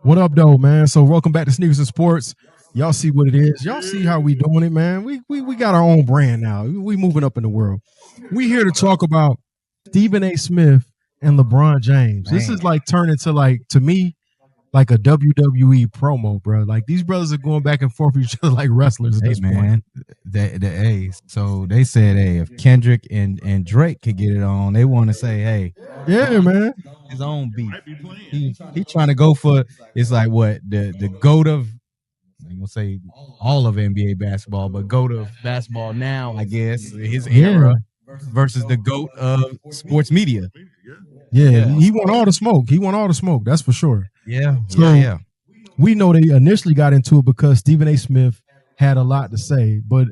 What up, though, man? So welcome back to Sneakers and Sports. Y'all see what it is. Y'all see how we doing it, man. We got our own brand now. We moving up in the world. We here to talk about Stephen A. Smith and LeBron James. This is like turning to to me like a WWE promo, bro. Like these brothers are going back and forth with each other like wrestlers at Hey this point. man, so they said, hey, if Kendrick and Drake could get it on, they want to say, hey, Yeah, man. his own beef. He trying to go for it's like what the goat of I'm gonna say all of NBA basketball, but goat of basketball now, I guess his era versus the goat of sports media. Yeah, he want all the smoke. He want all the smoke. That's for sure. Yeah, So we know they initially got into it because Stephen A. Smith had a lot to say, but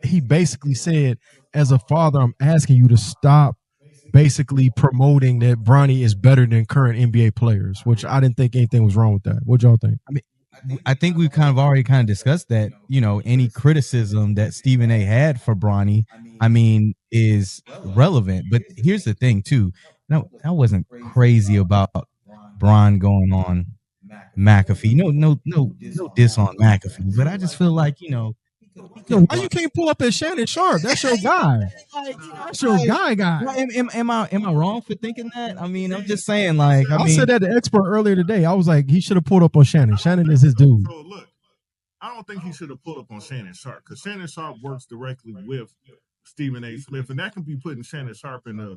he basically said, as a father, I'm asking you to stop basically promoting that Bronny is better than current NBA players, which I didn't think anything was wrong with that. What y'all think? I think we've already discussed that, any criticism that Stephen A had for Bronny, is relevant. But here's the thing too. No, I wasn't crazy about Bron going on McAfee. No diss on McAfee. But I just feel like, Yo, why you can't pull up that Shannon Sharp? That's your guy. That's your guy. Am I wrong for thinking that? I'm just saying, like, I said that to expert earlier today. I was like, he should have pulled up on Shannon. Shannon is his dude. So look, I don't think he should have pulled up on Shannon Sharp because Shannon Sharp works directly with Stephen A. Smith, and that can be putting Shannon Sharp in a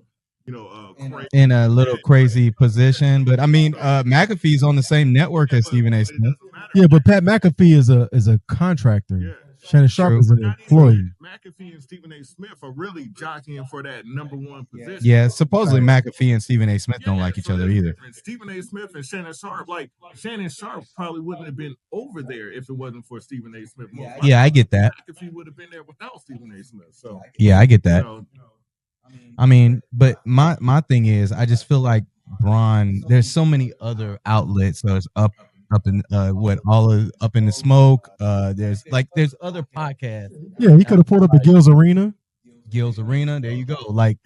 in a little crazy position. But McAfee's on the same network as Stephen A. Smith. Yeah, but Pat McAfee is a contractor. Yeah. Shannon Sharp is an employee. McAfee and Stephen A. Smith are really jockeying for that number one position. Yeah, supposedly McAfee and Stephen A. Smith don't like each other either. Stephen A. Smith and Shannon Sharp, like Shannon Sharp probably wouldn't have been over there if it wasn't for Stephen A. Smith. Yeah, I get that. McAfee would have been there without Stephen A. Smith. So yeah, I get that. But my thing is, I just feel like Bron. There's so many other outlets. So it's up in up in the smoke. There's other podcasts. Yeah, he could have pulled up at Gil's Arena. There you go. Like,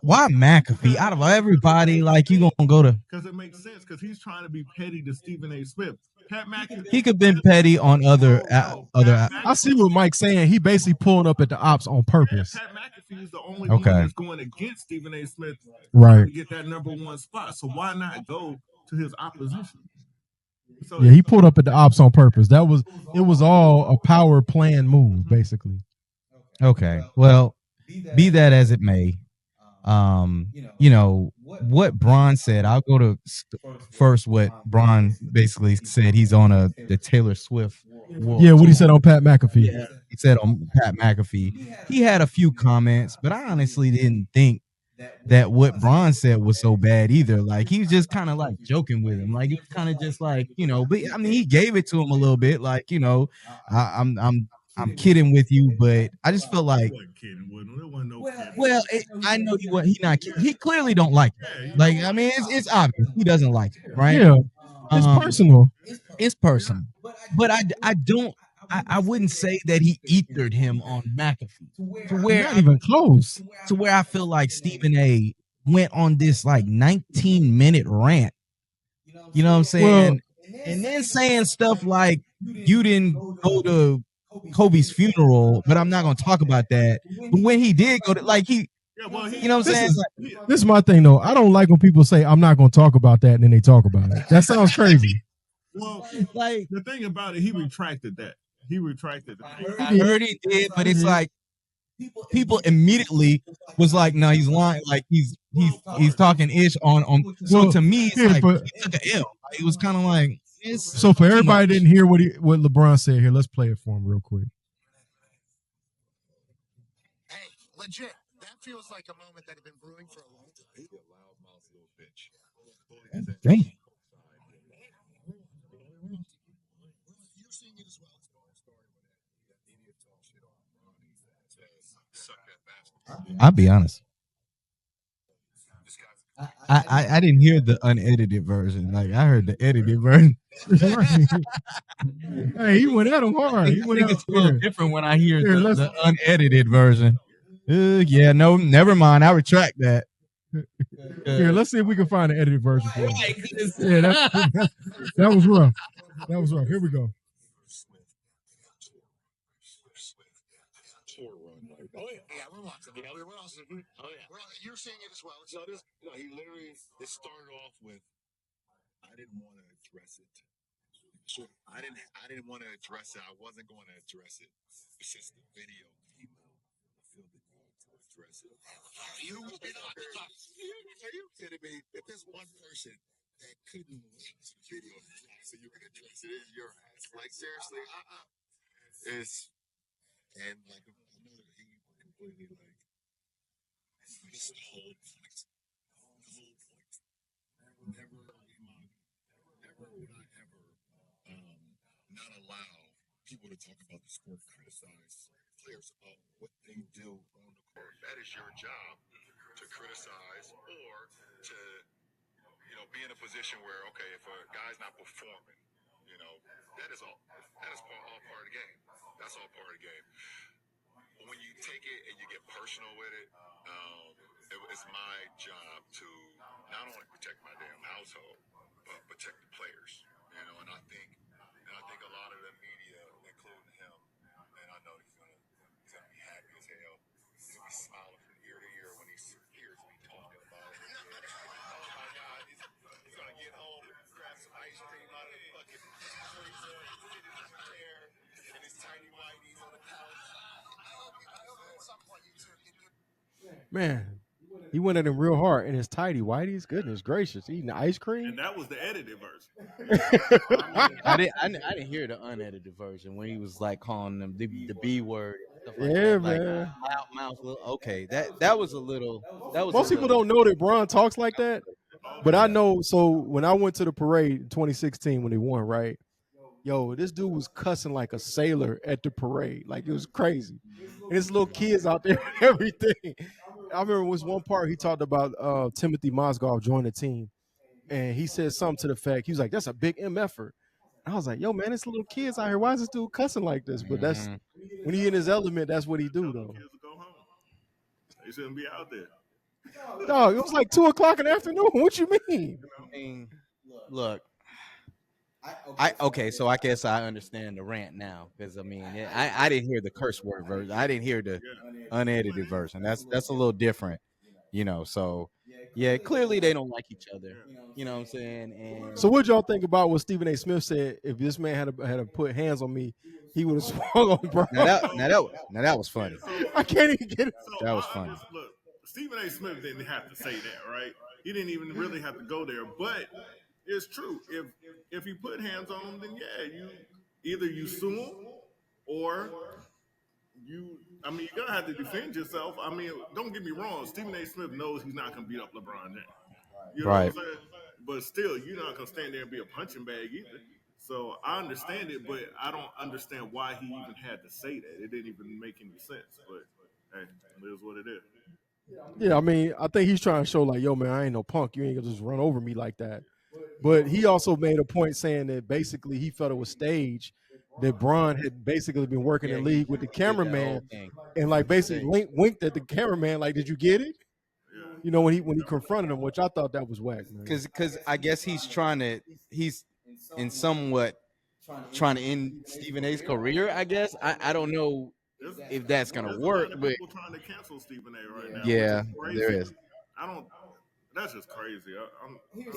why McAfee? Out of everybody, like, you gonna go to? Because it makes sense. Because he's trying to be petty to Stephen A. Smith. Pat McAfee. He could have been petty on other. I see what Mike's saying. He basically pulling up at the ops on purpose. Pat McAfee is the only one that's going against Stephen A. Smith, right, to get that number one spot. So why not go to his opposition? So, yeah, he pulled up at the ops on purpose. It was all a power plan move, basically. Okay, well, be that as it may, what Bron said. I'll go to first what Bron basically said. He's on the Taylor Swift. Yeah, what he said on Pat McAfee. Yeah, he said on Pat McAfee. He had a few comments, but I honestly didn't think that what Bron said was so bad either. Like, he was just kind of like joking with him. Like, it was kind of just like, but he gave it to him a little bit. Like, I'm kidding with you, but I just felt like, I know he not kidding. He clearly don't like it. Like, it's obvious he doesn't like it, right? Yeah, it's personal. It's personal, but I wouldn't say that he ethered him on McAfee to where not even close. To where I feel like Stephen A. went on this like 19-minute rant. You know what I'm saying? Well, and then saying stuff like, you didn't go to Kobe's funeral, but I'm not going to talk about that. But when he did go to, like, you know what I'm saying? This is my thing, though. I don't like when people say, I'm not going to talk about that, and then they talk about it. That sounds crazy. Well, like, the thing about it, he retracted that. I heard he did, but it's like people immediately was like, no, he's lying. Like, he's talking ish on. So to me, it's like he took an L. It was kind of like. So for everybody didn't hear what LeBron said here, let's play it for him real quick. Hey, legit, that feels like a moment that had been brewing for a long time. Damn. I'll be honest. I didn't hear the unedited version. Like, I heard the edited version. Hey, he went at him hard. It's a little different when I hear the unedited version. Yeah, no, never mind. I retract that. Here, let's see if we can find an edited version for you. Right, 'cause- Yeah, that was rough. That was rough. Here we go. Oh yeah, we're watching. Yeah, we're watching. Oh yeah, you're seeing it as well. So this, he literally it started off with, I didn't want to address it. I didn't want to address it. I wasn't going to address it. But since the video came out, I feel the need to address it. You will be not the top. Are you kidding me? If there's one person that couldn't watch the video so you can address it, it's your ass. Like seriously, it's and like I know that he completely like this the whole point. The whole point. Never would I ever not allow people to talk about the sport, criticize players about what they do on the court. That is your job to criticize or to, be in a position where, okay, if a guy's not performing, that is all part of the game. That's all part of the game. But when you take it and you get personal with it, it's my job to not only protect my damn household, but protect the players. And I think a lot of the media, including him, and I know he's gonna be happy as hell. He's gonna be smiling from ear to ear when he hears me talking about it. Oh my God, he's gonna get home and grab some ice cream out of the fucking freezer and sit in his chair and his tiny whiteies on the couch. I hope at some point you two can do. Man, he went at him real hard in his tidy whities. Goodness gracious, eating ice cream. And that was the edited version. I didn't hear the unedited version when he was like calling them the B word. Stuff like Yeah, that. Like, man. loud mouth. Okay, that was a little. That was Most people don't know that Bron talks like that, but I know. So when I went to the parade in 2016 when they won, right? Yo, this dude was cussing like a sailor at the parade. Like it was crazy. And his little kids out there and everything. I remember it was one part he talked about Timothy Mozgov joined the team. And he said something to the fact, he was like, that's a big MFer. And I was like, yo, man, it's little kids out here. Why is this dude cussing like this? But that's when he in his element, that's what he do, though. Kids will go home. They shouldn't be out there. Dog, it was like 2:00 in the afternoon. What you mean? I mean, look. So I guess I understand the rant now because I mean I didn't hear the curse word version. I didn't hear the unedited version. That's a little different, So yeah, clearly they don't like each other. You know what I'm saying? And so what y'all think about what Stephen A. Smith said? If this man had to put hands on me, he would have swung on Bron. Now that was funny. I can't even get it. So That was funny. Look, Stephen A. Smith didn't have to say that, right? He didn't even really have to go there, but it's true. If you put hands on him, then yeah, you sue him or you're gonna have to defend yourself. I mean, don't get me wrong. Stephen A. Smith knows he's not gonna beat up LeBron James. You know what I'm saying? But still, you're not gonna stand there and be a punching bag either. So I understand it, but I don't understand why he even had to say that. It didn't even make any sense. But hey, it is what it is. Yeah, I mean, I think he's trying to show like, yo, man, I ain't no punk. You ain't gonna just run over me like that. But he also made a point saying that basically he felt it was staged, that Bron had basically been working in the league with the cameraman and like basically winked at the cameraman like, did you get it? Yeah. When he confronted him, which I thought that was whack, man. Because I guess he's in somewhat trying to end Stephen A's career. I guess I don't know if that's gonna work, but people trying to cancel Stephen A. right now. yeah, which is there is. That's just crazy.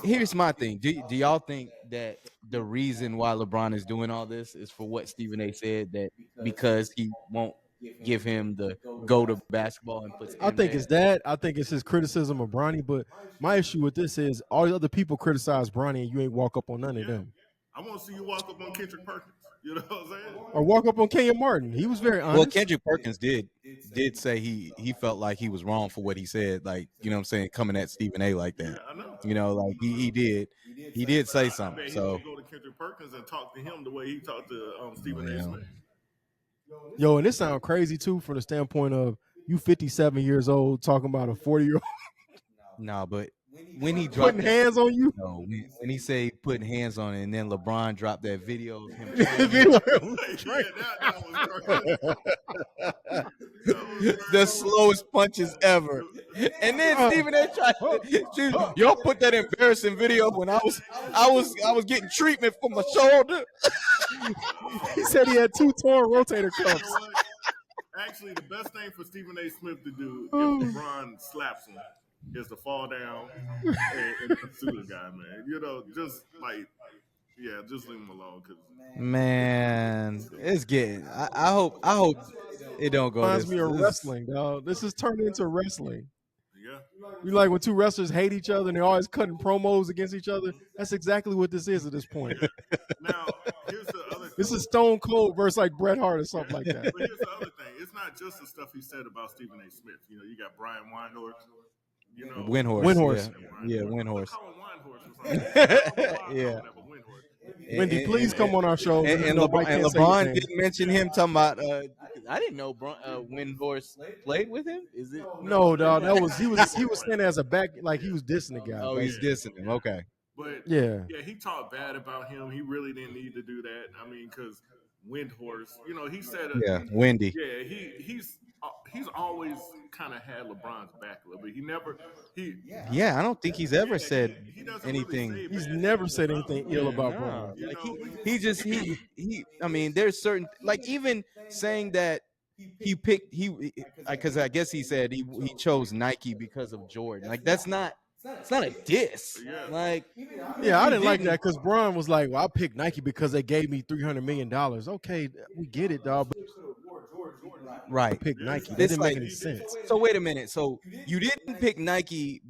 Here's my thing. Do y'all think that the reason why LeBron is doing all this is for what Stephen A. said, that because he won't give him the go to basketball and puts I think it's that. I think it's his criticism of Bronny. But my issue with this is all the other people criticize Bronny and you ain't walk up on none of them. I want to see you walk up on Kendrick Perkins. You know what I'm saying? Or walk up on Kenyon Martin. He was very honest. Well, Kendrick Perkins did say he felt like he was wrong for what he said. Like, you know what I'm saying, coming at Stephen A. like that. Yeah, I know. Like he did say I something. bet So he go to Kendrick Perkins and talk to him the way he talked to Stephen A. Smith. Yo, and this sounds crazy too from the standpoint of you 57 years old talking about a 40-year-old. No, but when he dropped putting hands on you. No, when he say putting hands on it, and then LeBron dropped that video of him. Yeah, that was crazy. The slowest punches ever. And then Stephen A. tried to y'all put that embarrassing video when I was getting treatment for my shoulder. He said he had 2 torn rotator cuffs. Actually, the best thing for Stephen A. Smith to do if LeBron slaps him is to fall down and pursue the guy, man. Just like, yeah, just leave him alone. Man, it's getting. I hope it don't go. Reminds me of wrestling, dog. This is turned into wrestling. Yeah. You like when 2 wrestlers hate each other and they're always cutting promos against each other? That's exactly what this is at this point. Now, here's the other thing. This is Stone Cold versus like Bret Hart or something like that. But here's the other thing. It's not just the stuff he said about Stephen A. Smith. You got Brian Windhorst. Windhorst. Yeah, Windhorst. Yeah. Wendy, please come on our show. And LeBron didn't mention him talking about. I didn't know Windhorst played with him. Is it? No, dog. He was standing as a back, like he was dissing the guy. Oh, he's dissing him. Okay. But yeah, he talked bad about him. He really didn't need to do that. I mean, because Windhorst, he said, Wendy. Yeah, he's always kind of had LeBron's back a little bit. I don't think he's ever said anything. Really he's never said anything ill about Bron. Like I mean, there's certain, like, even saying that he picked because I guess he said he chose Nike because of Jordan. Like, it's not a diss. Like, I didn't like that because Bron was like, "Well, I picked Nike because they gave me $300 million." Okay, we get it, dog. But right. Pick Nike. That didn't make any sense. So wait a minute. So you didn't pick Nike.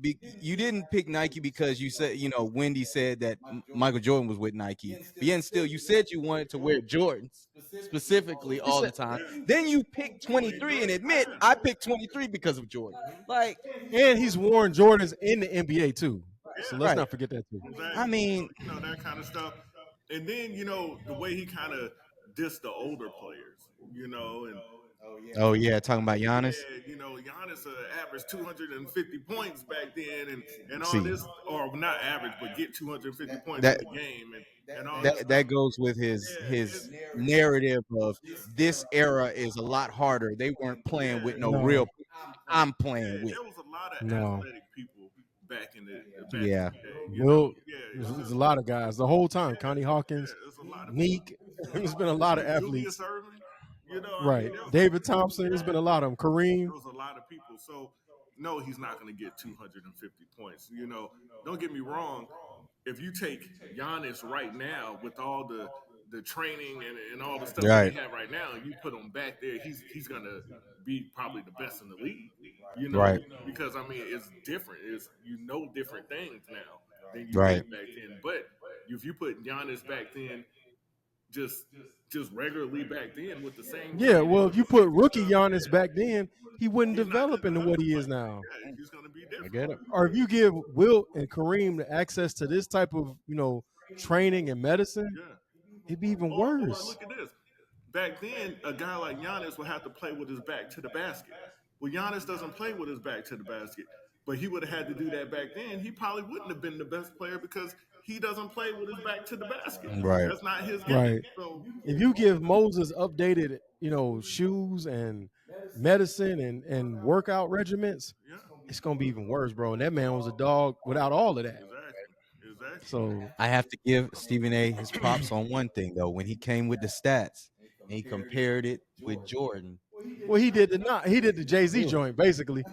You didn't pick Nike because you said, Wendy said that Michael Jordan was with Nike. But yet still, you said you wanted to wear Jordans specifically all the time. Then you picked 23 and admit I picked 23 because of Jordan. Like, and he's worn Jordans in the NBA too. So let's not forget that too. Exactly. I mean, that kind of stuff. And then the way he kind of dissed the older players, and talking about Giannis. Yeah, Giannis averaged 250 points back then, and all this, or not average, but get 250 points in the game, and all that goes with his narrative of this era is a lot harder. They weren't playing with no real. I'm playing with. There was a lot of athletic people back in the day. There's a lot of guys the whole time. Connie Hawkins, Neek. There's been a lot of athletes. Right. David Thompson, there's been a lot of them. Kareem. There was a lot of people. So, no, he's not going to get 250 points. Don't get me wrong. If you take Giannis right now with all the training and all the stuff that he have right now, and you put him back there, he's going to be probably the best in the league. Right. Because, I mean, it's different. Different things now than you did back then. But if you put Giannis back then, just regularly back then with the same. Yeah, well, if you put rookie Giannis back then, he wouldn't develop into what he is now. Yeah, he's going to be different. I get it. Or if you give Wilt and Kareem the access to this type of, training and medicine, it'd be even worse. Well, look at this. Back then, a guy like Giannis would have to play with his back to the basket. Well, Giannis doesn't play with his back to the basket, but he would have had to do that back then. He probably wouldn't have been the best player because he doesn't play with his back to the basket. Right. That's not his game. Right. So, if you give Moses updated, shoes and medicine and workout regiments, it's going to be even worse, bro. And that man was a dog without all of that. Exactly. So I have to give Stephen A. his props on one thing, though. When he came with the stats and he compared it with Jordan. Well, he did the Jay-Z joint, basically.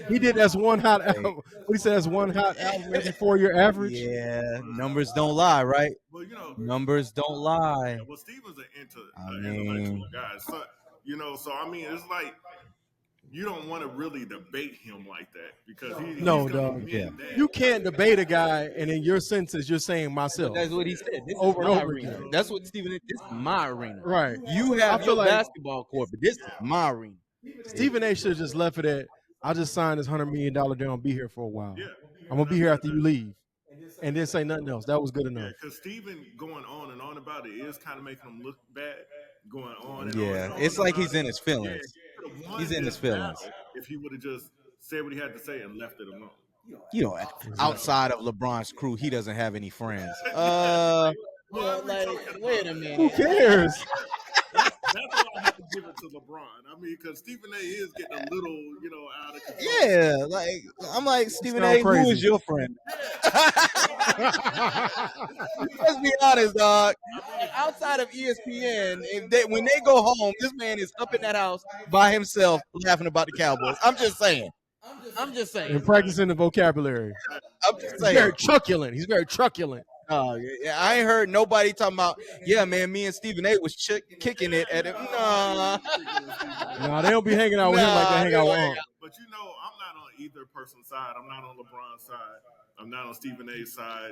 He did that's one hot album. What he said, that's one hot album every 4-year average. Yeah, numbers don't lie, right? Well, numbers don't lie. Well, Steven's an intellectual guy. So, so I mean, it's like you don't want to really debate him like that because he's dog. Yeah. You can't debate a guy and in your senses you're saying myself. That's what he said. This over is and my over arena. again. That's what Stephen. This is my arena. Right. You have your like basketball court, but this is my arena. Stephen A. should have just left it at, I just signed this $100 million deal. I'll be here for a while. Yeah. I'm going to be here after you leave. And then say nothing else. That was good enough. Because Steven going on and on about it is kind of making him look bad. Going on and yeah, on. And it's on like about he's in his feelings. Yeah, he's in his feelings. If he would have just said what he had to say and left it alone. Outside of LeBron's crew, he doesn't have any friends. Wait a minute. Who cares? That's why I have to give it to LeBron. I mean, because Stephen A. is getting a little, out of control. Yeah, like I'm like Stephen sound A. Who crazy. is your friend? Let's be honest, dog. Outside of ESPN, when they go home, this man is up in that house by himself laughing about the Cowboys. I'm just saying. And practicing the vocabulary. I'm just He's saying. very truculent. He's very truculent. Yeah, I ain't heard nobody talking about. Yeah, man, me and Stephen A. was kicking it at it. Nah, No, they don't be hanging out with him like they hang out with Unc. But I'm not on either person's side. I'm not on LeBron's side. I'm not on Stephen A.'s side.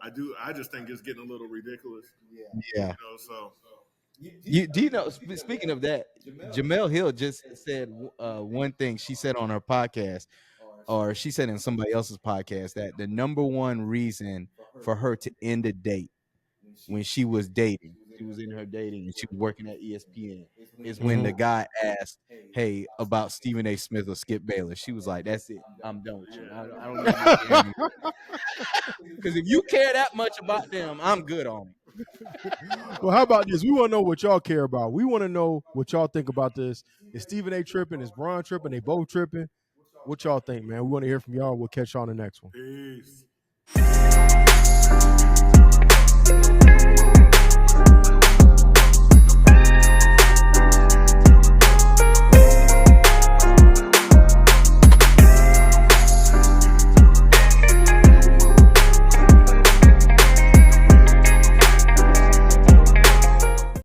I just think it's getting a little ridiculous. Yeah. So. Do you know? Speaking of that, Jamel Hill just said one thing. She said on her podcast, or she said in somebody else's podcast, that the number one reason for her to end a date when she was dating, she was in her dating and she was working at ESPN, is when the guy asked, "Hey, about Stephen A. Smith or Skip Bayless." She was like, "That's it. I'm done with you. I don't need you." Because if you care that much about them, I'm good on it. Well, how about this? We want to know what y'all care about. We want to know what y'all think about this. Is Stephen A. tripping? Is Bron tripping? They both tripping? What y'all think, man? We want to hear from y'all. We'll catch y'all on the next one. Peace.